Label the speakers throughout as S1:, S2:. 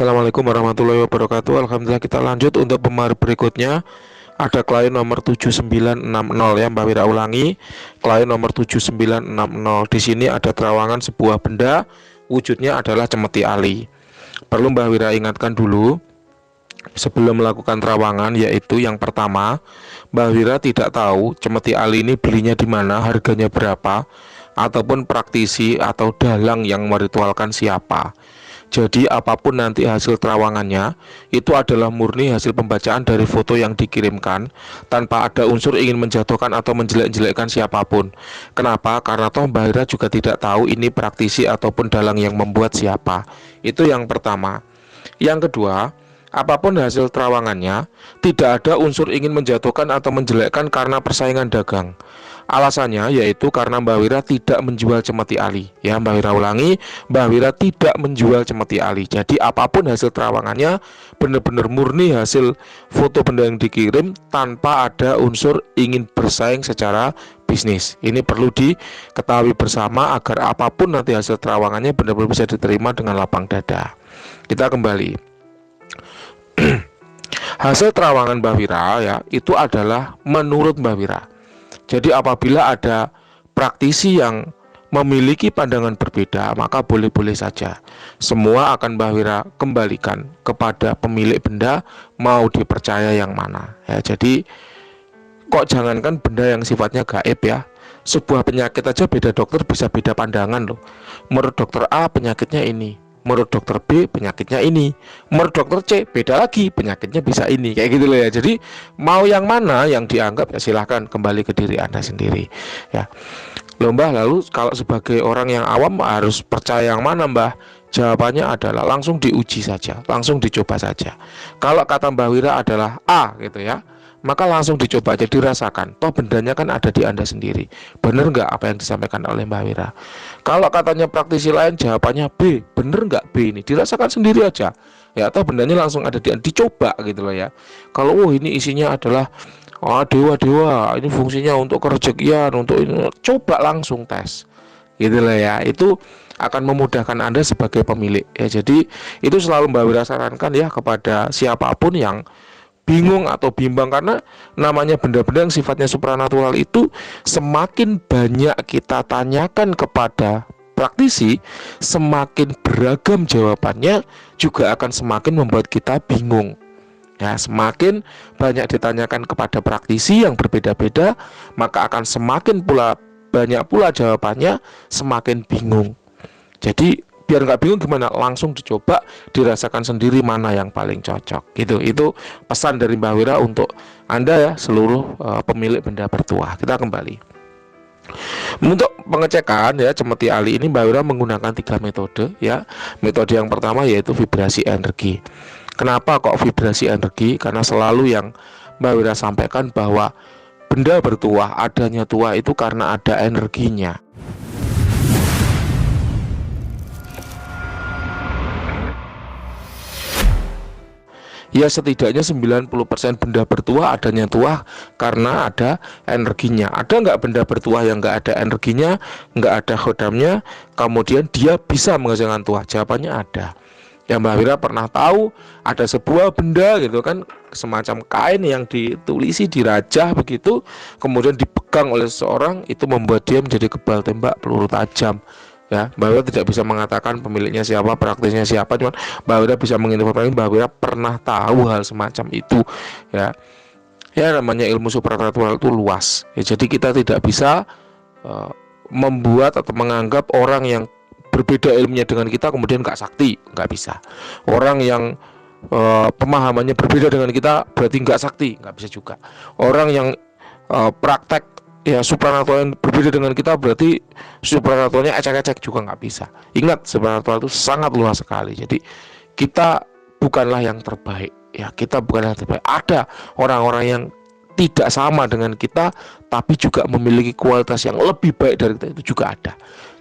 S1: Assalamualaikum warahmatullahi wabarakatuh. Alhamdulillah, kita lanjut untuk pembahasan berikutnya. Ada klien nomor 7960 ya Mbak Wira, ulangi. Klien nomor 7960. Di sini ada terawangan sebuah benda, wujudnya adalah cemeti ali. Perlu Mbak Wira ingatkan dulu sebelum melakukan terawangan, yaitu yang pertama, Mbak Wira tidak tahu cemeti ali ini belinya di mana, harganya berapa, ataupun praktisi atau dalang yang meritualkan siapa. Jadi apapun nanti hasil terawangannya itu adalah murni hasil pembacaan dari foto yang dikirimkan, tanpa ada unsur ingin menjatuhkan atau menjelek-jelekkan siapapun. Kenapa? Karena toh Mbak Hira juga tidak tahu ini praktisi ataupun dalang yang membuat siapa. Itu yang pertama. Yang kedua, apapun hasil terawangannya tidak ada unsur ingin menjatuhkan atau menjelekkan karena persaingan dagang. Alasannya yaitu karena Mbak Wira tidak menjual cemeti ali. Ya, Mbak Wira ulangi, Mbak Wira tidak menjual cemeti ali. Jadi apapun hasil terawangannya benar-benar murni hasil foto benda yang dikirim tanpa ada unsur ingin bersaing secara bisnis. Ini perlu diketahui bersama agar apapun nanti hasil terawangannya benar-benar bisa diterima dengan lapang dada. Kita kembali. Hasil terawangan Mbak Wira ya itu adalah menurut Mbak Wira. Jadi apabila ada praktisi yang memiliki pandangan berbeda, maka boleh-boleh saja. Semua akan Mbak Wira kembalikan kepada pemilik benda, mau dipercaya yang mana. Ya, jadi kok jangankan benda yang sifatnya gaib ya, sebuah penyakit aja beda dokter bisa beda pandangan loh. Menurut dokter A penyakitnya ini, menurut dokter B penyakitnya ini, menurut dokter C beda lagi penyakitnya bisa ini, kayak gitu loh ya. Jadi mau yang mana yang dianggap ya silahkan, kembali ke diri Anda sendiri ya. Loh Mbah, lalu kalau sebagai orang yang awam harus percaya yang mana Mbah? Jawabannya adalah langsung diuji saja, langsung dicoba saja. Kalau kata Mbak Wira adalah A gitu ya, maka langsung dicoba aja, dirasakan. Toh bendanya kan ada di Anda sendiri. Bener nggak apa yang disampaikan oleh Mbak Wira? Kalau katanya praktisi lain jawabannya B, bener nggak B ini? Dirasakan sendiri aja. Ya, toh bendanya langsung ada di Anda, dicoba gitu loh ya. Kalau ini isinya adalah dewa-dewa, ini fungsinya untuk kerejekian, untuk ini, coba langsung tes. Gitu loh ya. Itu akan memudahkan Anda sebagai pemilik ya. Jadi itu selalu Mbak Wira sarankan ya kepada siapapun yang bingung atau bimbang, karena namanya benda-benda yang sifatnya supranatural itu semakin banyak kita tanyakan kepada praktisi, semakin beragam jawabannya juga akan semakin membuat kita bingung. Ya, semakin banyak ditanyakan kepada praktisi yang berbeda-beda, maka akan semakin banyak pula jawabannya, semakin bingung. Jadi biar nggak bingung gimana, langsung dicoba, dirasakan sendiri mana yang paling cocok gitu. Itu pesan dari Mbak Wira untuk Anda ya, seluruh pemilik benda bertuah. Kita kembali untuk pengecekan ya cemeti ali ini. Mbak Wira menggunakan 3 metode ya. Metode yang pertama yaitu vibrasi energi. Kenapa kok vibrasi energi? Karena selalu yang Mbak Wira sampaikan bahwa benda bertuah, adanya tuah itu karena ada energinya. Ya, setidaknya 90% benda bertuah adanya tuah karena ada energinya. Ada nggak benda bertuah yang nggak ada energinya, nggak ada khodamnya, kemudian dia bisa menghasilkan tuah? Jawabannya ada. Ya, Mbak Wira pernah tahu ada sebuah benda gitu kan, semacam kain yang ditulisi, dirajah begitu, kemudian dipegang oleh seseorang, itu membuat dia menjadi kebal tembak peluru tajam. Ya, Mbak Wira tidak bisa mengatakan pemiliknya siapa, praktisnya siapa, cuman Mbak Wira bisa menginformasikan Mbak Wira pernah tahu hal semacam itu ya. Ya, namanya ilmu supranatural itu luas ya, jadi kita tidak bisa membuat atau menganggap orang yang berbeda ilmunya dengan kita kemudian nggak sakti, nggak bisa. Orang yang pemahamannya berbeda dengan kita berarti nggak sakti, nggak bisa juga. Orang yang praktek ya supranatural yang berbeda dengan kita berarti supranaturalnya ecek-ecek juga nggak bisa. Ingat, supranatural itu sangat luas sekali. Jadi kita bukanlah yang terbaik ya, kita bukan yang terbaik. Ada orang-orang yang tidak sama dengan kita tapi juga memiliki kualitas yang lebih baik dari kita, itu juga ada.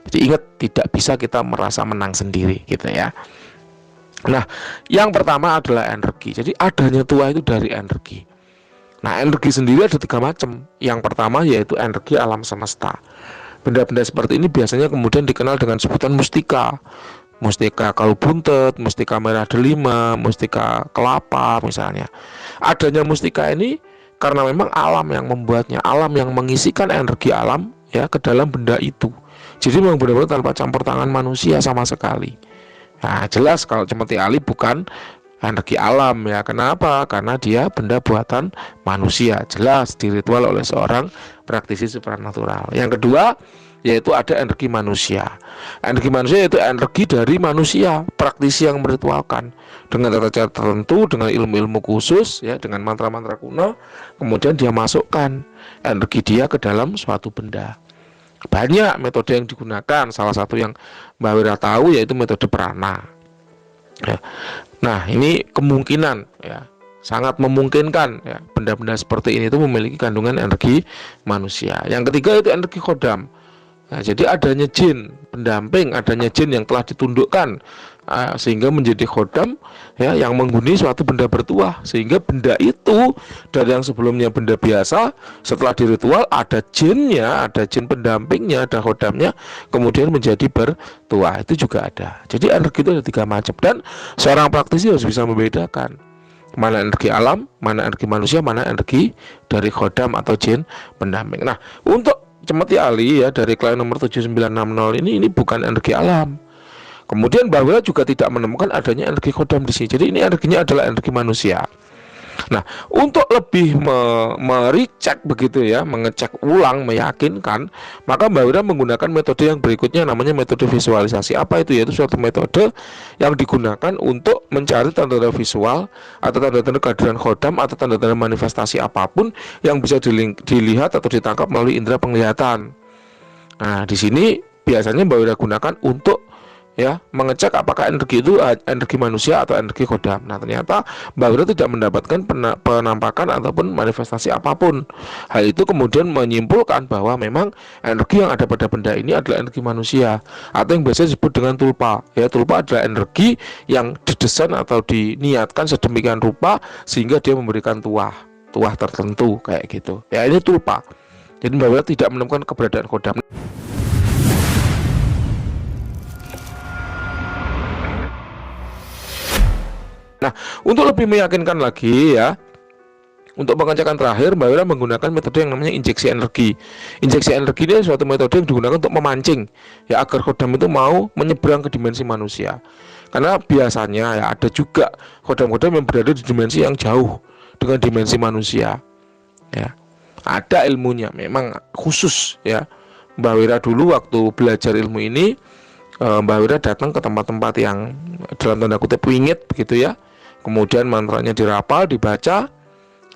S1: Jadi ingat, tidak bisa kita merasa menang sendiri gitu ya. Nah, yang pertama adalah energi. Jadi adanya tuah itu dari energi. Nah, energi sendiri ada 3 macam. Yang pertama yaitu energi alam semesta. Benda-benda seperti ini biasanya kemudian dikenal dengan sebutan mustika. mustika kalbu buntet, mustika merah delima, mustika kelapa misalnya. Adanya mustika ini karena memang alam yang membuatnya, alam yang mengisikan energi alam ya ke dalam benda itu. Jadi memang benar-benar tanpa campur tangan manusia sama sekali. Nah, jelas kalau cemeti ali bukan energi alam ya. Kenapa? Karena dia benda buatan manusia. Jelas diritual oleh seorang praktisi supranatural. Yang kedua yaitu ada energi manusia. Energi manusia yaitu energi dari manusia, praktisi yang meritualkan dengan tata cara tertentu, dengan ilmu-ilmu khusus ya, dengan mantra-mantra kuno, kemudian dia masukkan energi dia ke dalam suatu benda. Banyak metode yang digunakan, salah satu yang Mbak Wira tahu yaitu metode prana ya. Nah ini kemungkinan ya, sangat memungkinkan ya, benda-benda seperti ini itu memiliki kandungan energi manusia. Yang ketiga itu energi khodam. Nah, jadi adanya jin pendamping, adanya jin yang telah ditundukkan sehingga menjadi khodam ya, yang menghuni suatu benda bertuah, sehingga benda itu dari yang sebelumnya benda biasa, setelah diritual ada jinnya, ada jin pendampingnya, ada khodamnya, kemudian menjadi bertuah. Itu juga ada. Jadi energi itu ada 3 macam dan seorang praktisi harus bisa membedakan mana energi alam, mana energi manusia, mana energi dari khodam atau jin pendamping. Nah, untuk cemeti ali ya dari klien nomor 7960 ini bukan energi alam. Kemudian Mbak Wira juga tidak menemukan adanya energi khodam di sini. Jadi ini energinya adalah energi manusia. Nah, untuk lebih merecek begitu ya, mengecek ulang, meyakinkan, maka Mbak Wira menggunakan metode yang berikutnya, namanya metode visualisasi. Apa itu? Yaitu suatu metode yang digunakan untuk mencari tanda-tanda visual atau tanda-tanda kehadiran khodam atau tanda-tanda manifestasi apapun yang bisa dilihat atau ditangkap melalui indera penglihatan. Nah, di sini biasanya Mbak Wira gunakan untuk ya mengecek apakah energi itu energi manusia atau energi khodam. Nah, ternyata Mbak Wira tidak mendapatkan penampakan ataupun manifestasi apapun. Hal itu kemudian menyimpulkan bahwa memang energi yang ada pada benda ini adalah energi manusia atau yang biasa disebut dengan tulpa. Ya, tulpa adalah energi yang didesain atau diniatkan sedemikian rupa sehingga dia memberikan tuah tertentu kayak gitu. Ya, ini tulpa. Jadi Mbak Wira tidak menemukan keberadaan khodam. Nah, untuk lebih meyakinkan lagi ya, untuk pengecekan terakhir Mbak Wira menggunakan metode yang namanya injeksi energi. Injeksi energi ini suatu metode yang digunakan untuk memancing ya agar khodam itu mau menyeberang ke dimensi manusia. Karena biasanya ya ada juga khodam-khodam yang berada di dimensi yang jauh dengan dimensi manusia. Ya. Ada ilmunya, memang khusus ya. Mbak Wira dulu waktu belajar ilmu ini, Mbak Wira datang ke tempat-tempat yang dalam tanda kutip wingit begitu ya. Kemudian mantranya dirapal, dibaca.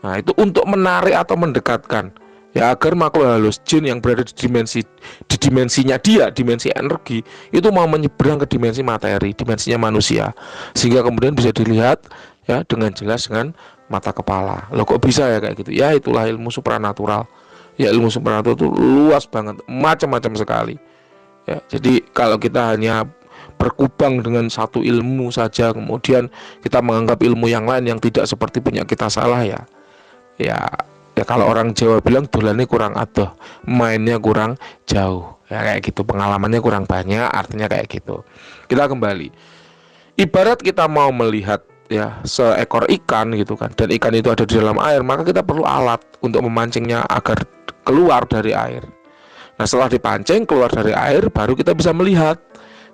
S1: Nah, itu untuk menarik atau mendekatkan ya agar makhluk halus jin yang berada di dimensinya dia, dimensi energi, itu mau menyeberang ke dimensi materi, dimensinya manusia, sehingga kemudian bisa dilihat ya dengan jelas dengan mata kepala. Loh, kok bisa ya kayak gitu? Ya, itulah ilmu supranatural. Ya, ilmu supranatural itu luas banget, macam-macam sekali. Ya, jadi kalau kita hanya berkubang dengan satu ilmu saja, kemudian kita menganggap ilmu yang lain yang tidak seperti punya kita salah ya kalau orang Jawa bilang dolane kurang adoh, mainnya kurang jauh ya, kayak gitu, pengalamannya kurang banyak, artinya kayak gitu. Kita kembali, ibarat kita mau melihat ya seekor ikan gitu kan, dan ikan itu ada di dalam air, maka kita perlu alat untuk memancingnya agar keluar dari air. Nah, setelah dipancing keluar dari air, baru kita bisa melihat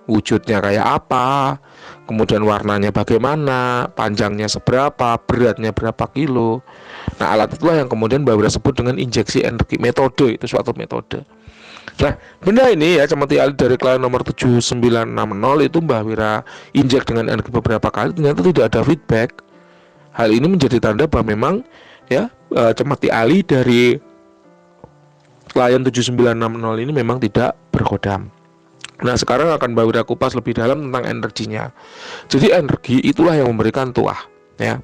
S1: wujudnya kayak apa, kemudian warnanya bagaimana, panjangnya seberapa, beratnya berapa kilo. Nah, alat itulah yang kemudian Mbak Wira sebut dengan injeksi energi. Metode itu suatu metode. Nah, benda ini ya cemeti ali dari klien nomor 7960 itu Mbak Wira injek dengan energi beberapa kali, ternyata tidak ada feedback. Hal ini menjadi tanda bahwa memang ya cemeti ali dari klien 7960 ini memang tidak berkhodam. Nah, sekarang akan Mbak Wira kupas lebih dalam tentang energinya. Jadi energi itulah yang memberikan tuah ya.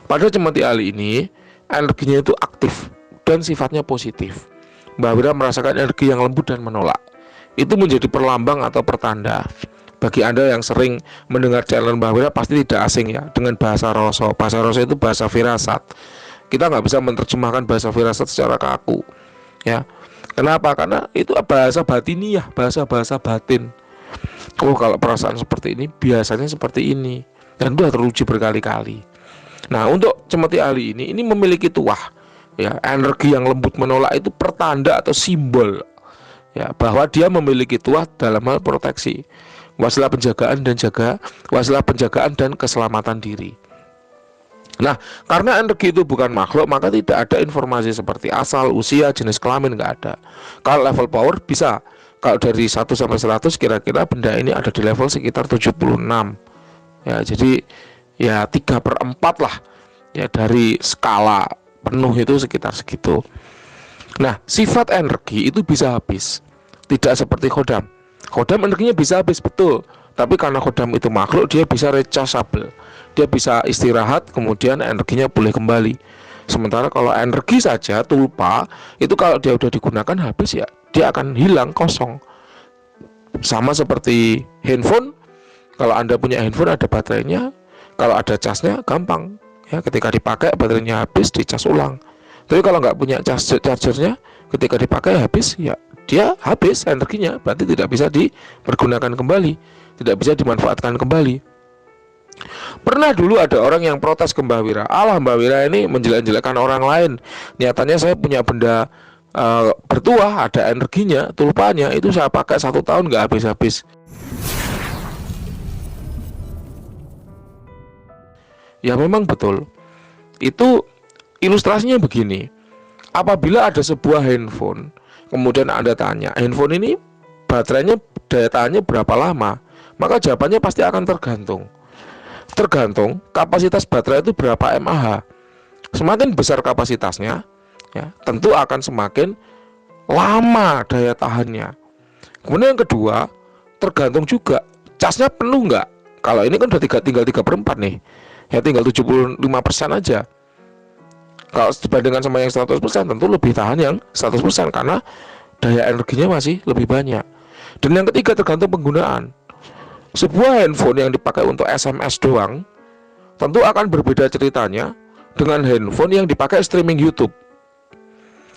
S1: Pada cemeti ali ini energinya itu aktif dan sifatnya positif. Mbak Wira merasakan energi yang lembut dan menolak. Itu menjadi perlambang atau pertanda. Bagi Anda yang sering mendengar channel Mbak Wira pasti tidak asing ya dengan bahasa roso. Bahasa roso itu bahasa firasat. Kita nggak bisa menerjemahkan bahasa firasat secara kaku ya. Kenapa? Karena itu bahasa batiniah, bahasa batin. Oh, kalau perasaan seperti ini biasanya seperti ini, dan itu teruji berkali-kali. Nah, untuk cemeti ali ini memiliki tuah, ya, energi yang lembut menolak itu pertanda atau simbol, ya, bahwa dia memiliki tuah dalam hal proteksi, wasilah penjagaan dan keselamatan diri. Nah, karena energi itu bukan makhluk, maka tidak ada informasi seperti asal, usia, jenis kelamin, nggak ada. Kalau level power bisa, kalau dari 1 sampai 100 kira-kira benda ini ada di level sekitar 76. Ya, jadi ya 3/4 lah, ya, dari skala penuh itu sekitar segitu. Nah, sifat energi itu bisa habis, tidak seperti khodam. Khodam energinya bisa habis, betul, tapi karena khodam itu makhluk, dia bisa rechargeable, dia bisa istirahat, kemudian energinya pulih kembali. Sementara kalau energi saja, tulpa, itu kalau dia udah digunakan habis, ya dia akan hilang, kosong. Sama seperti handphone, kalau Anda punya handphone ada baterainya, kalau ada casnya gampang, ya, ketika dipakai baterainya habis, dicas ulang. Tapi kalau nggak punya chargernya, ketika dipakai habis, ya dia habis energinya, berarti tidak bisa dipergunakan kembali, tidak bisa dimanfaatkan kembali. Pernah dulu ada orang yang protes ke Mbah Wira, alah Mbah Wira ini menjelek-jelekkan orang lain, nyatanya saya punya benda bertuah, ada energinya, tulpanya, itu saya pakai 1 tahun nggak habis-habis. Ya memang betul. Itu ilustrasinya begini. Apabila ada sebuah handphone, kemudian Anda tanya, handphone ini baterainya, daya tahannya berapa lama? Maka jawabannya pasti akan tergantung kapasitas baterai itu berapa mAh. Semakin besar kapasitasnya, ya, tentu akan semakin lama daya tahannya. Kemudian yang kedua, tergantung juga casnya penuh nggak. Kalau ini kan udah tinggal 3/4 nih, ya tinggal 75% aja. Kalau dibandingkan sama yang 100%, tentu lebih tahan yang 100% karena daya energinya masih lebih banyak. Dan yang ketiga, tergantung penggunaan. Sebuah handphone yang dipakai untuk SMS doang tentu akan berbeda ceritanya dengan handphone yang dipakai streaming YouTube.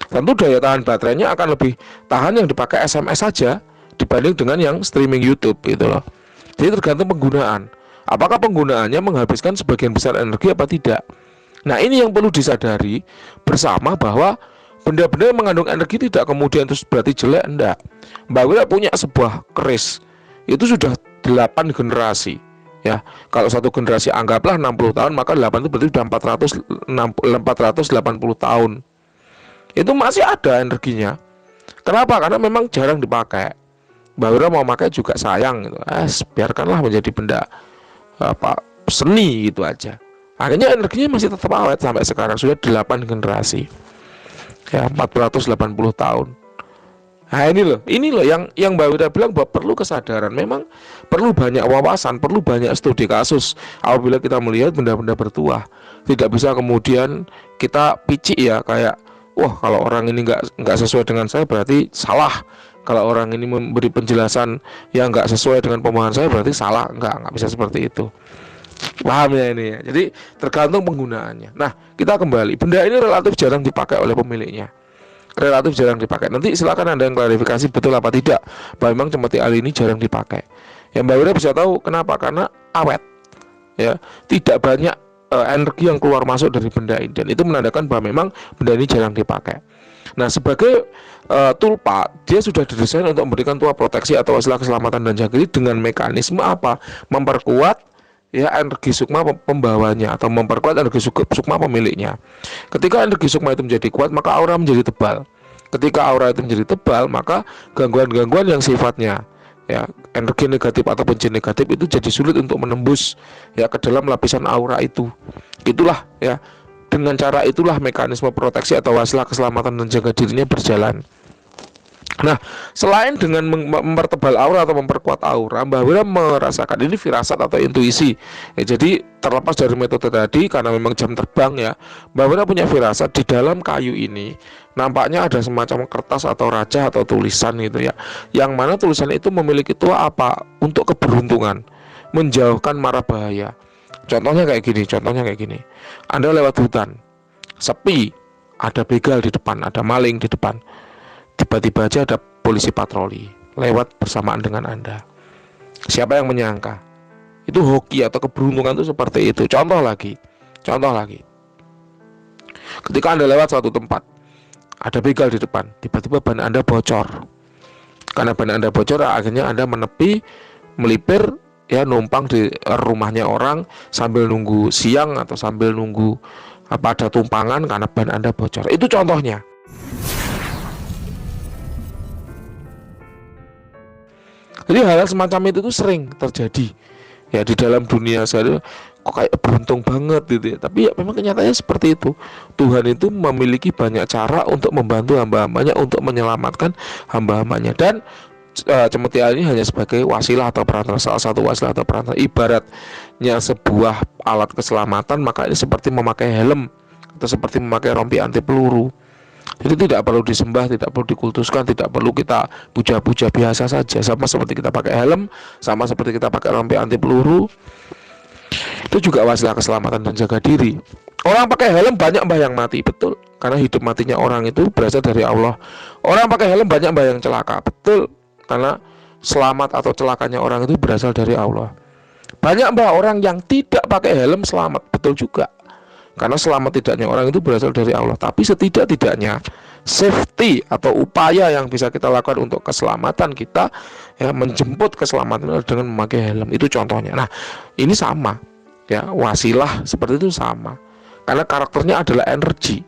S1: Tentu daya tahan baterainya akan lebih tahan yang dipakai SMS saja dibanding dengan yang streaming YouTube, gitu loh. Jadi tergantung penggunaan. Apakah penggunaannya menghabiskan sebagian besar energi apa tidak? Nah, ini yang perlu disadari bersama, bahwa benda-benda yang mengandung energi tidak kemudian terus berarti jelek, enggak. Mbak Wira punya sebuah keris, itu sudah 8 generasi. Ya, kalau satu generasi anggaplah 60 tahun, maka 8 itu berarti sudah 480 tahun. Itu masih ada energinya. Kenapa? Karena memang jarang dipakai. Mbak Wira mau pakai juga sayang gitu. Biarkanlah menjadi benda seni gitu aja. Akhirnya energinya masih tetap awet sampai sekarang, sudah 8 generasi. Ya, 480 tahun. Nah, ini loh yang Mbak Wira bilang bahwa perlu kesadaran. Memang perlu banyak wawasan, perlu banyak studi kasus. Apabila kita melihat benda-benda bertuah, tidak bisa kemudian kita picik, ya, kayak wah, kalau orang ini nggak sesuai dengan saya berarti salah. Kalau orang ini memberi penjelasan yang nggak sesuai dengan pemahaman saya berarti salah. Nggak bisa seperti itu. Paham ya ini ya? Jadi tergantung penggunaannya. Nah, kita kembali, benda ini relatif jarang dipakai oleh pemiliknya. Relatif jarang dipakai. Nanti silakan Anda yang klarifikasi betul apa tidak bahwa memang cemeti ali ini jarang dipakai. Yang Mbak Wira bisa tahu kenapa? Karena awet, ya, tidak banyak energi yang keluar masuk dari benda ini, dan itu menandakan bahwa memang benda ini jarang dipakai. Nah, sebagai tulpa, dia sudah didesain untuk memberikan tuah proteksi atau wasilah keselamatan dan jaga diri dengan mekanisme apa? Memperkuat, ya, energi sukma pembawanya atau memperkuat energi sukma pemiliknya. Ketika energi sukma itu menjadi kuat, maka aura menjadi tebal. Ketika aura itu menjadi tebal, maka gangguan-gangguan yang sifatnya, ya, energi negatif ataupun jin negatif itu jadi sulit untuk menembus, ya, ke dalam lapisan aura itu. Itulah, ya, dengan cara itulah mekanisme proteksi atau wasilah keselamatan dan jaga dirinya berjalan. Nah, selain dengan mempertebal aura atau memperkuat aura, Mbah Wira merasakan ini firasat atau intuisi. Ya, jadi terlepas dari metode tadi, karena memang jam terbang, ya, Mbah Wira punya firasat di dalam kayu ini nampaknya ada semacam kertas atau raja atau tulisan gitu, ya. Yang mana tulisan itu memiliki tuah apa? Untuk keberuntungan, menjauhkan mara bahaya. Contohnya kayak gini. Anda lewat hutan, sepi, ada begal di depan, ada maling di depan. Tiba-tiba aja ada polisi patroli lewat bersamaan dengan Anda. Siapa yang menyangka? Itu hoki atau keberuntungan itu seperti itu. Contoh lagi. Ketika Anda lewat suatu tempat, ada begal di depan, tiba-tiba ban Anda bocor. Karena ban Anda bocor, akhirnya Anda menepi, melipir, ya, numpang di rumahnya orang sambil nunggu siang atau sambil nunggu ada tumpangan karena ban Anda bocor. Itu contohnya. Jadi hal-hal semacam itu tuh sering terjadi ya di dalam dunia sehari. Kok kayak beruntung banget gitu ya, tapi ya memang kenyataannya seperti itu. Tuhan itu memiliki banyak cara untuk membantu hamba-hambanya, untuk menyelamatkan hamba-hambanya. Dan cemetian ini hanya sebagai wasilah atau perantara, salah satu wasilah atau perantara. Ibaratnya sebuah alat keselamatan, maka ini seperti memakai helm atau seperti memakai rompi anti peluru. Jadi tidak perlu disembah, tidak perlu dikultuskan, tidak perlu kita puja-puja, biasa saja. Sama seperti kita pakai helm, sama seperti kita pakai rompi anti peluru, itu juga wasilah keselamatan dan jaga diri. Orang pakai helm banyak mbah yang mati, betul, karena hidup matinya orang itu berasal dari Allah. Orang pakai helm banyak mbah yang celaka, betul, karena selamat atau celakanya orang itu berasal dari Allah. Banyak mbah orang yang tidak pakai helm selamat, betul juga, karena selamat tidaknya orang itu berasal dari Allah. Tapi setidak-tidaknya safety atau upaya yang bisa kita lakukan untuk keselamatan kita, ya, menjemput keselamatan dengan memakai helm, itu contohnya. Nah, ini sama, ya, wasilah seperti itu sama, karena karakternya adalah energi.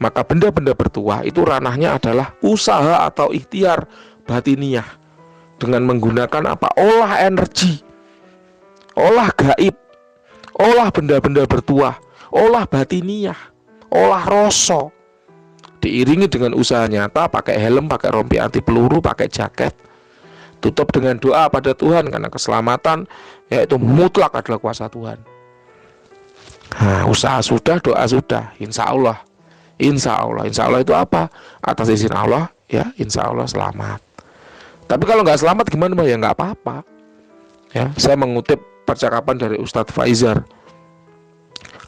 S1: Maka benda-benda bertuah itu ranahnya adalah usaha atau ikhtiar batiniah dengan menggunakan apa? Olah energi, olah gaib, olah benda-benda bertuah, olah batiniah, olah rasa, diiringi dengan usaha nyata, pakai helm, pakai rompi anti peluru, pakai jaket, tutup dengan doa pada Tuhan, karena keselamatan yaitu mutlak adalah kuasa Tuhan. Nah, usaha sudah, doa sudah, insya Allah itu apa? Atas izin Allah, ya, insya Allah selamat. Tapi kalau nggak selamat gimana, ya nggak apa-apa. Ya, saya mengutip percakapan dari Ustadz Faizar.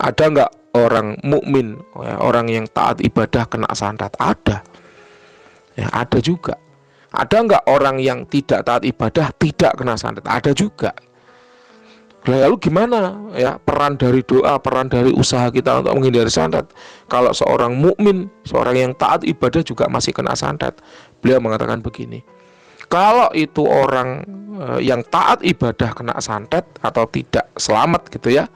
S1: Ada nggak orang mukmin, ya, orang yang taat ibadah kena santet? Ada. Ya, ada juga. Ada nggak orang yang tidak taat ibadah tidak kena santet? Ada juga. Lalu gimana, ya, peran dari doa, peran dari usaha kita untuk menghindari santet? Kalau seorang mukmin, seorang yang taat ibadah juga masih kena santet, beliau mengatakan begini: kalau itu orang yang taat ibadah kena santet atau tidak selamat gitu ya,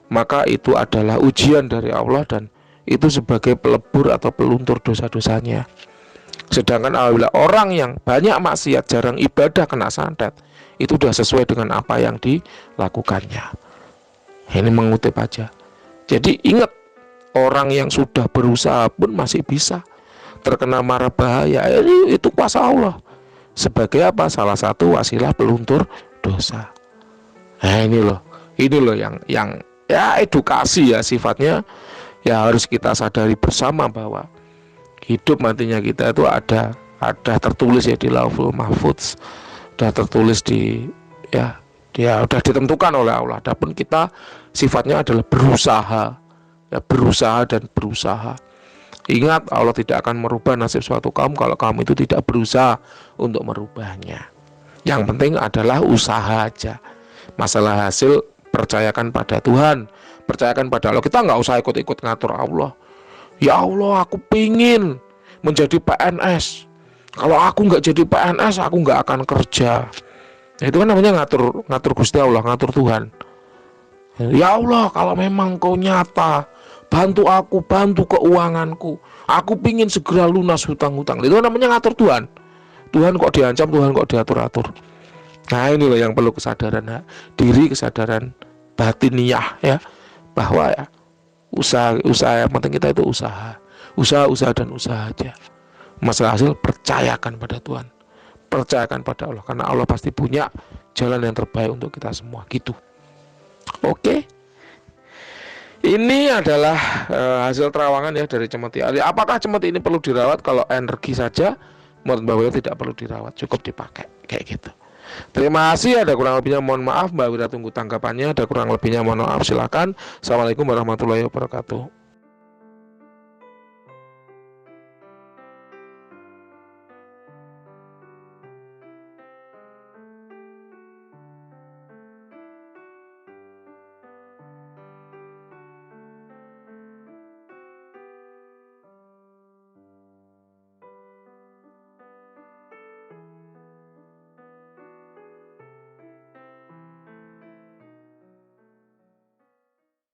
S1: maka itu adalah ujian dari Allah dan itu sebagai pelebur atau peluntur dosa-dosanya. Sedangkan apabila orang yang banyak maksiat, jarang ibadah, kena santet, itu sudah sesuai dengan apa yang dilakukannya. Ini mengutip aja. Jadi ingat, orang yang sudah berusaha pun masih bisa terkena mara bahaya. Itu kuasa Allah. Sebagai apa? Salah satu wasilah peluntur dosa. Nah, ini loh yang ya, edukasi ya sifatnya, ya, harus kita sadari bersama bahwa hidup matinya kita itu ada tertulis ya di Lauhul Mahfudz, sudah tertulis di, ya, dia sudah ditentukan oleh Allah. Adapun kita sifatnya adalah berusaha, ya, berusaha dan berusaha. Ingat, Allah tidak akan merubah nasib suatu kaum kalau kamu itu tidak berusaha untuk merubahnya. Yang penting adalah usaha aja. Masalah hasil percayakan pada Tuhan, percayakan pada Allah. Kita nggak usah ikut-ikut ngatur Allah. Ya Allah, aku pingin menjadi PNS. Kalau aku nggak jadi PNS, aku nggak akan kerja. Nah, itu kan namanya ngatur Gusti Allah, ngatur Tuhan. Ya Allah, kalau memang Kau nyata, bantu aku, bantu keuanganku. Aku pingin segera lunas hutang-hutang. Itu namanya ngatur Tuhan. Tuhan kok diancam, Tuhan kok diatur-atur. Nah, inilah yang perlu kesadaran diri, kesadaran batiniah, ya, bahwa ya, usaha yang penting kita itu usaha dan usaha aja. Masalah hasil percayakan pada Tuhan, percayakan pada Allah, karena Allah pasti punya jalan yang terbaik untuk kita semua gitu. Oke. Ini adalah hasil terawangan ya dari cemeti. Apakah cemeti ini perlu dirawat? Kalau energi saja, menurut Mbak Wira tidak perlu dirawat, cukup dipakai kayak gitu. Terima kasih. Ada kurang lebihnya mohon maaf. Mbak Wira tunggu tanggapannya. Ada kurang lebihnya mohon maaf. Silakan. Assalamualaikum warahmatullahi wabarakatuh.